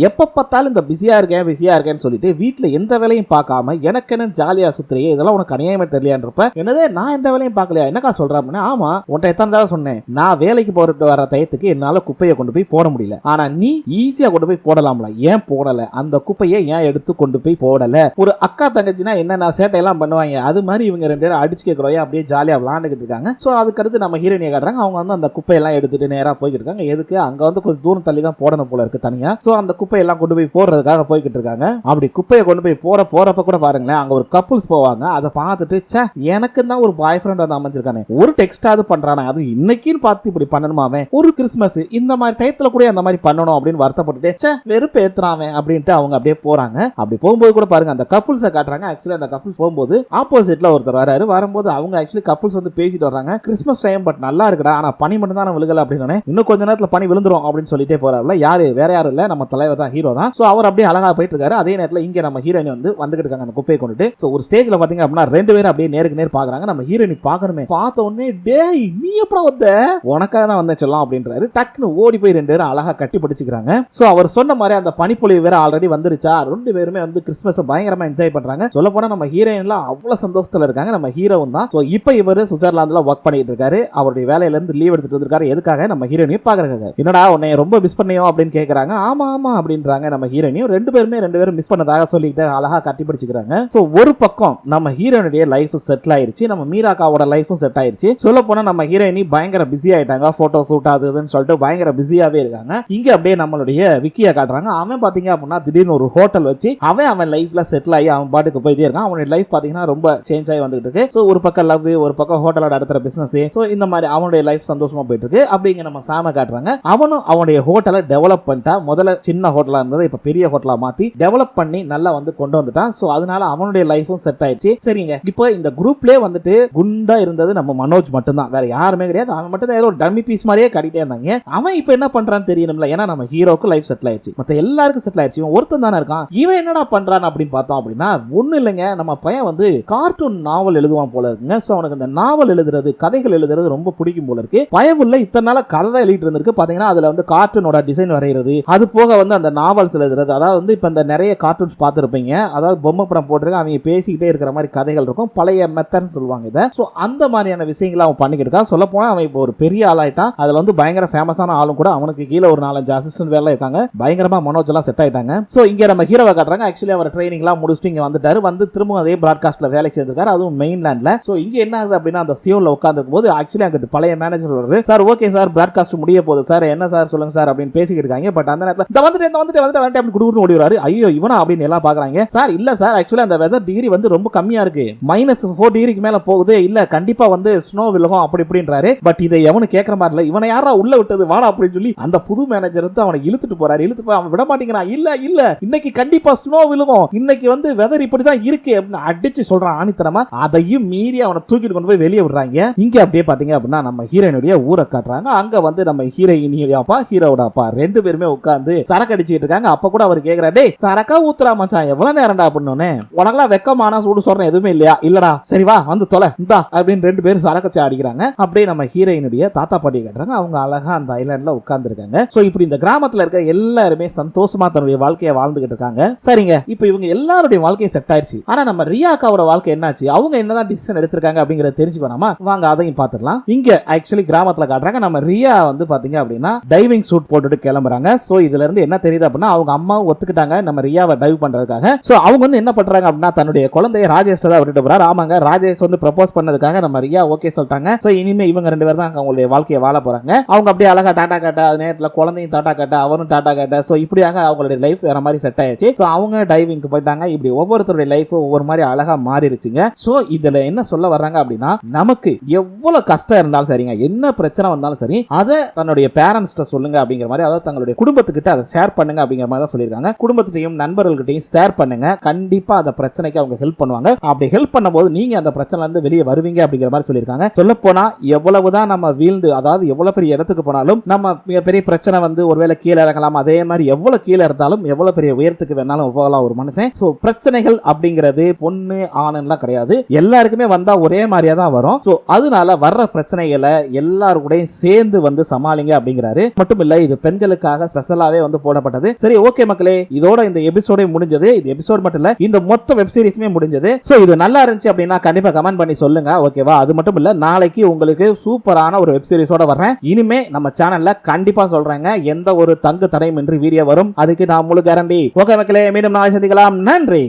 எப்ப பார்த்தாலும் இந்த பிஸியா இருக்கேன்னு சொல்லிட்டு வீட்டுல எந்த வேலையும் பார்க்காம எனக்கு என்ன ஜாலியா சுத்துறியே, இதெல்லாம் உனக்கு அநியாயமே தெரியலையான்றப்ப, என்னதே நான் எந்த வேலையும் பார்க்கலையா, என்னக்கா சொல்ற அப்படின்னா, ஆமா உன்ட்ட எத்தனை தடவை சொன்னேன், நான் வேலைக்கு போறது வர டயத்துக்கு என்னால குப்பையை கொண்டு போய் போட முடியல, ஆனா நீ ஈஸியா கொண்டு போய் போடலாம்ல, ஏன் போடல, அந்த குப்பையை ஏன் எடுத்து கொண்டு போய் போடல. ஒரு அக்கா தங்கச்சினா என்னென்ன சேட்டையெல்லாம் பண்ணுவாங்க, அது மாதிரி இவங்க ரெண்டு பேரும் அடிச்சு கேட்கிறோம், அப்படியே ஜாலியா விளாண்டுக்கிட்டு இருக்காங்க. சோ அதுக்கடுத்து நம்ம ஹீரோயினியை காட்டுறாங்க. அவங்க வந்து அந்த குப்பையெல்லாம் எடுத்துட்டு நேரா போய்கிட்டு இருக்காங்க. எதுக்கு, அங்க வந்து கொஞ்சம் தூரம் தள்ளி தான் போடணும் போல இருக்கு தனியா. சோ அந்த குப்பையெல்லாம் கொண்டு போய் போடுறதுக்காக போய்கிட்டு இருக்காங்க. அப்படி குப்பையை கொண்டு போய் போறப்ப கூட பாருங்களேன், அங்க ஒரு கப்புள்ஸ் போவாங்க. அதை பார்த்துட்டு சே எனக்கு தான் ஒரு பாய் ஃப்ரெண்ட் வந்து அமைஞ்சிருக்கானே, ஒரு டெக்ஸ்டாவது பண்றானே, அது இன்னைக்குன்னு பார்த்து இப்படி பண்ணணுமாவே, ஒரு கிறிஸ்மஸ் இந்த மாதிரி டயத்துல கூட அந்த மாதிரி பண்ணணும் அப்படின்னு வருத்தப்பட்டுட்டு சே வெறுப்பு ஏத்துறாமே அப்படின்ட்டு அவங்க அப்படியே போறாங்க. அப்படி போகும்போது கூட பாருங்க அந்த கப்புள்ஸை காட்டுறாங்க. ஆக்சுவலி அந்த கப்புள்ஸ் போகும்போது ஆப்போசிட்ல ஒருத்தர் வராரு. வரும்போது அவங்க ஆக்சுவலி கப்புள்ஸ் வந்து பேசிட்டு வர்றாங்க. கிறிஸ்மஸ் டைம் பட் நல்லா இருக்குடா, ஆனா பனி மட்டும் தான் விழுகல அப்படின்னு. இன்னும் கொஞ்ச நேரத்துல பனி விழுந்துரும் அப்படின்னு சொல்லிட்டே போறாருல. யாரு வேற யாரும் இல்ல, நம்ம தலைவர் தான், ஹீரோ தான். சோ அவர் அப்படியே அழகா போயிட்டு இருக்காரு. அதே நேரத்துல இங்க நம்ம ஹீரோயின் வந்து வந்துகிட்டு இருக்காங்க அந்த குப்பையை கொண்டுட்டு. சோ ஒரு ஸ்டேஜ்ல பாத்தீங்க அப்படின்னா ரெண்டு பேரும் அப்படியே நேருக்கு நேர் பாக்குறாங்க. நம்ம ஹீரோயின் பாக்கணுமே, பார்த்த உடனே டேய் நீ எப்படா வந்த, உனக்காக தான் வந்தேன் சொல்லலாம் அப்படின்றாரு. டக்குன்னு ஓடி போய் ரெண்டு பேரும் அழகா கட்டி பிடிச்சிக்கிறாங்க. சோ அவர் சொன்ன மாதிரி அந்த பனிப்பொழிவு வேற ஆல்ரெடி வந்துருச்சா, ரெண்டு பேருமே வந்து கிறிஸ்மஸ் பயங்கரமா என்ஜாய் பண்றாங்க. சொல்ல போனா நம்ம ஹீரோயின்லாம் அவ்வளவு சந்தோஷத்துல இருக்காங்க. நம்ம ஹீரோவும் தான். சோ இப்போ இவர் சுவிட்சர்லாந்துல ஒர்க் பண்ணிட்டு இருக்காரு. அவருடைய வேலையில இருந்து லீவ் எடுத்துட்டு வந்திருக்காரு. எதுக்காக, நம்ம ஹீரோயினையும் பாக்குறாங்க. என்னடா உன்னை ரொம்ப மிஸ் பண்ணியோ அப்படின்னு கேக்குறாங்க. ஆமா ஆமா அப்படின்றாங்க. நம்ம ஹீரோயினையும் ரெண்டு பேரும் மிஸ் பண்ணதாக சொல்லிட்டு அழகா கட்டி பிடிச்சிக்கிறாங்க. சோ ஒரு பக்கம் நம்ம ஹீரோயினுடைய லைஃப் செட்டில் ஆயிருச்சு, நம்ம மீராக்காவோட லைஃபும் செட் ஆயிருச்சு. சொல்ல போனா நம்ம ஹீரோயினி பயங்கர பிஸி ஆயிட்டாங்க. போட்டோ ஷூட் ஆகுதுன்னு சொல்லிட்டு பயங்கர பிஸியாவே இருக்காங்க. இங்க அப்படியே நம்மளுடைய விக்கிய காட்டுறாங்க. அவன் பாத்தீங்க அப்படின்னா திடீர்னு ஒரு ஹோட்டல் வச்சு அவன் லைஃப்ல செட்டில் ஆகி அவன் பாட்டுக்கு போயிட்டே இருக்கான். அவனுடைய லைஃப் பாத்தீங்கன்னா ரொம்ப சேஞ்ச் ஆகி வந்துட்டு இருக்கு. சோ ஒரு பக்கம் லவ், ஒரு பக்கம் ஹோட்டலோட அடுத்த பிசினஸ். சோ இந்த மாதிரி அவனுடைய லைஃப் சந்தோஷமா போயிட்டு இருக்கு. அப்படிங்க நம்ம சாம காட்டுறாங்க. அவனும் அவனுடைய ஹோட்டலை டெவலப் பண்ணிட்டா. முதல்ல சின்ன ஹோட்டலா இருந்தது, இப்ப பெரிய ஹோட்டலா மாத்தி டெவலப் பண்ணி நல்லா வந்து கொண்டு வந்துட்டான். சோ அதனால அவனுடைய லைஃபும் செட் ஆயிடுச்சு. சரிங்க, இப்போ இந்த குரூப்லயே வந்துட்டு குண்டா இருந்தது நம்ம மனோஜ் மட்டும் தான், வேற யாருமே கிடையாது. அவன் மட்டும் தான் ஏதோ டம்மி பீஸ் மாதிரியே காட்டிட்டே இருந்தாங்க. அவன் இப்போ என்ன பண்றான்னு தெரியணும்ல, ஏன்னா நம்ம ஹீரோக்கு லைஃப் செட்டில் ஆயிடுச்சு, மத்த எல்லாருக்கும் செட்டில் ஆயிடுச்சு. இவன் ஒருத்தன் தானே இருக்கான். இவன் என்னடா பண்றான் அப்படின்னு பார்த்தோம் அப்படின்னா ஒண்ணு இல்லைங்க, நம்ம பையன் வந்து கார்ட்டூன் நாவல் எழுதுவான் போல இருக்குங்க. சோ அவனுக்கு இந்த நாவல் எழுதுறது, கதைகள் எழுதுறது ரொம்ப பிடிக்கும் போல இருக்கு. பயவுள்ள இத்தனை நாள கதை தான் எழுதிட்டு இருந்திருக்கு. பாத்தீங்கன்னா அதுல வந்து கார்ட்டூனோட டிசைன் வரைகிறது, அது போக வந்து அந்த நாவல்ஸ் எழுதுறது. அதாவது வந்து இப்ப இந்த நிறைய கார்ட்டூன்ஸ் பார்த்துருப்பீங்க, அதாவது பொம்மை படம் போட்டிருக்க அவங்க பேசிக்கிட்டே இருக்கிற மாதிரி கதைகள் இருக்கும், பழைய மெத்தட்ஸ் சொல்லுவாங்க இதை. சோ அந்த மாதிரியான விஷயங்களை அவன் பண்ணிக்கிட்டு இருக்கான். சொல்ல போனா அவன் இப்போ ஒரு பெரிய ஆளாயிட்டான். அதுல வந்து பயங்கர ஃபேமஸான ஆளும் கூட. அவனுக்கு கீழே ஒரு 4-5 அசிஸ்டன்ட் வேலை இருக்காங்க. பயங்கரமா மனோஜ் எல்லாம் செட் ஆயிட்டாங்க. சோ இங்க நம்ம ஹீரோவை காட்டுறாங்க. ஆக்சுவலி அவர் ட்ரைனிங் எல்லாம் முடிச்சுட்டு இங்க வந்துட்டாரு. வந்து திரும்ப அதே பிராட்காஸ்ட்ல வேலை செய்திருக்காரு, அதுவும் மெயின்லேண்ட்ல. சோ இங்க என்ன ஆகுது அப்படின்னா அந்த சியோல உட்கார்ந்துருக்கும் போது ஆக்சுவலி அங்க பழைய மேனேஜர் வருது. சார் ஓகே சார், பிராட்காஸ்ட் முடிய போகுது சார், என்ன சார் சொல்லுங்க சார் அப்படின்னு பேசிக்கிட்டு இருக்காங்க. பட் அந்த நேரத்துல வந்துட்டு அப்படி குடுகுடுன்னு ஓடி வராரு. ஐயோ இவனா அப்படின்னு எல்லாம் பாக்குறாங்க. சார் இல்ல சார், ஆக்சுவலி அந்த வெதர் டிகிரி வந்து ரொம்ப கம்மியா இருக்கு, -4 டிகிரிக்கு மேல போகுது, இல்ல கண்டிப்பா வந்து ஸ்னோ விழுகும் அப்படி இப்படின்றாரு. பட் இதை எவனு கேட்கற மாதிரி இல்ல. இவனை யாரா உள்ள விட்டது வாடா அப்படின்னு சொல்லி அந்த புது மேனேஜர் வந்து அவனை இழுத்துட்டு போறாரு. இழுத்து போய் அவன் விட மாட்டேங்கிறான். இல்ல இன்னைக்கு கண்டிப்பா ஸ்னோ விழுகும், இன்னைக்கு வந்து வெதர் இப்படிதான் இருக்கு அப்படின்னு அடிச்சு சொல்றான் ஆணித்தனமா. அதையும் மீறி அவனை தூக்கிட்டு கொண்டு போய் வெளியே விடுறாங்க. இங்க அப்படியே பாத்தீங்க அப்படின்னா நம்ம ஹீரோயினுடைய ஊரை காட்டுறாங்க. அங்க வந்து நம்ம ஹீரோயினுடைய அப்பா, ஹீரோட அப்பா ரெண்டு பேருமே உட்கார்ந்து சரக்கு அடிச்சுட்டு இருக்காங்க. அப்ப கூட அவர் கேக்குறாரு, டேய் சரக்கா ஊத்துறா மச்சான், எவ்வளவு நேரம்டா அப்படின்னு. உனக்கெல்லாம் வெக்கமான சூடு சொல்றேன் எதுவுமே இல்லையா? இல்லடா, சரி வா வந்து தொலை இந்தா அப்படின்னு ரெண்டு பேரும் சரக்கச்சு அடிக்கிறாங்க. அப்படியே நம்ம ஹீரோயினுடைய தாத்தா பாட்டி காட்டுறாங்க. அவங்க அழகா அந்த ஐலாண்ட்ல உட்கார்ந்து இருக்காங்க. சோ இப்படி இந்த கிராமத்துல இருக்க எல்லாருமே சந்தோஷமா தன்னுடைய வாழ்க்கையை வாழ்ந்துகிட்டு இருக்காங்க. சரிங்க, இப்போ இவங்க எல்லாருடைய வாழ்க்கையும் செட் ஆயிடுச்சு. ஆனா நம்ம ரியாக்காவோட வாழ்க்கை என்னாச்சு, அவங்க என்னதான் டிசிஷன் எடுத்திருக்காங்க அப்படிங்கறத தெரிஞ்சுக்கணுமா? வாங்க அதையும் பாத்துடலாம். இங்க ஆக்சுவலி கிராமத்துல காட்டுறாங்க. நம்ம ரியா வந்து பாத்தீங்க அப்படின்னா டைவிங் சூட் போட்டுட்டு கிளம்புறாங்க. சோ இதுல இருந்து என்ன தெரியுது அப்படின்னா அவங்க அம்மாவும் ஒத்துக்கிட்டாங்க நம்ம ரியாவை டைவ் பண்றதுக்காக. சோ அவங்க வந்து என்ன பண்றாங்க அப்படின்னா தன்னுடைய குழந்தைய ராஜேஷ் தான் விட்டுட்டு போறாரு. ஆமாங்க, ராஜேஷ் வந்து ப்ரப்போஸ் பண்ணதுக்காக நம்ம ரியா ஓகே சொல்லிட்டாங்க. சோ இனிமே இவங்க ரெண்டு பேரும் தான் அவங்களுடைய வாழ்க்கையை வாழ போறாங்க. அவங்க அப்படியே அழகா டாடா காட்டா, அது நேரத்துல குழந்தையும் டாடா காட்டா, அவரும் டாடா காட்டா. சோ இப்படியாக அவங்களுடைய லைஃப் வேற மாதிரி செட் ஆயிடுச்சு. சோ அவங்க டைவிங்க்கு போயிட்டாங்க. இப்படி ஒவ்வொருத்தருடைய லைஃப் ஒவ்வொரு மாதிரி அழகா மாறிடுச்சுங்க. சோ இதுல என்ன சொல்ல வர்றாங்க அப்படின்னா நமக்கு எவ்வளவு கஷ்டம் இருந்தாலும் சரிங்க, என்ன பிரச்சனை வந்தாலும் சரி அதை தன்னுடைய பேரண்ட்ஸ்ட்ட சொல்லுங்க அப்படிங்கிற மாதிரி, அதாவது தங்களுடைய குடும்பத்துக்கிட்ட அதை ஷேர் பண்ணுங்க அப்படிங்கிற மாதிரி தான் சொல்லியிருக்காங்க. குடும்பத்திட்டையும் நண்பர்கள்கிட்டையும் ஷேர் பண்ணுங்க, கண்டிப்பா அந்த பிரச்சனைக்கு அவங்க ஹெல்ப் பண்ணுவாங்க. அப்படி ஹெல்ப் பண்ணும்போது நீங்க அந்த பிரச்சனைல இருந்து வெளியே வருவீங்க அப்படிங்கிற மாதிரி சொல்லியிருக்காங்க. சொல்ல போனா எவ்வளவுதான் நம்ம வீழ்ந்து, அதாவது எவ்வளவு பெரிய இடத்துக்கு போனாலும் நம்ம மிகப்பெரிய பிரச்சனை வந்து ஒருவேளை கீழே இறங்கலாம், அதே மாதிரி எவ்வளவு கீழே இருந்தாலும் எவ்வளவு பெரிய உயரத்துக்கு வேணாலும் போகலாம் ஒரு மனுஷன். சோ பிரச்சனைகள் அப்படிங்கிறது பொண்ணு ஆணுலாம் கிடையாது, எல்லாருக்குமே வந்தா ஒரே மாதிரியா தான் வரும். சோ அதனால வர்ற பிரச்சனைகளை எல்லாரும் கூட சேர்ந்து வந்து சமாளிங்க அப்படிங்கிறாரு. மட்டும் இல்ல, இது பெண்களுக்காக ஸ்பெஷலாவே வந்து போடப்பட்டது. சரி, ஓகே மக்களே, இதோட இந்த எபிசோடே முடிஞ்சது. இது எபிசோட் மட்டும் இல்ல, இந்த மொத்த வெப் சீரிஸுமே முடிஞ்சது. சோ இது நல்லா இருந்துச்சு அப்படின்னா கண்டிப்பா கமெண்ட் பண்ணி சொல்லுங்க, ஓகேவா? அது மட்டும் இல்ல, நாளைக்கு உங்களுக்கு சூப்பரான ஒரு வெப் சீரிஸோட வர்றேன். இனிமே நம்ம சேனல்ல கண்டிப்பா சொல்றேங்க, எந்த ஒரு தங்கு தடையும் இன்றி வீடியோ வரும், அதுக்கு நான் முழு கேரண்டி. ஓகே மக்களே, மீண்டும் நாளை சந்திக்கலாம். நன்றி.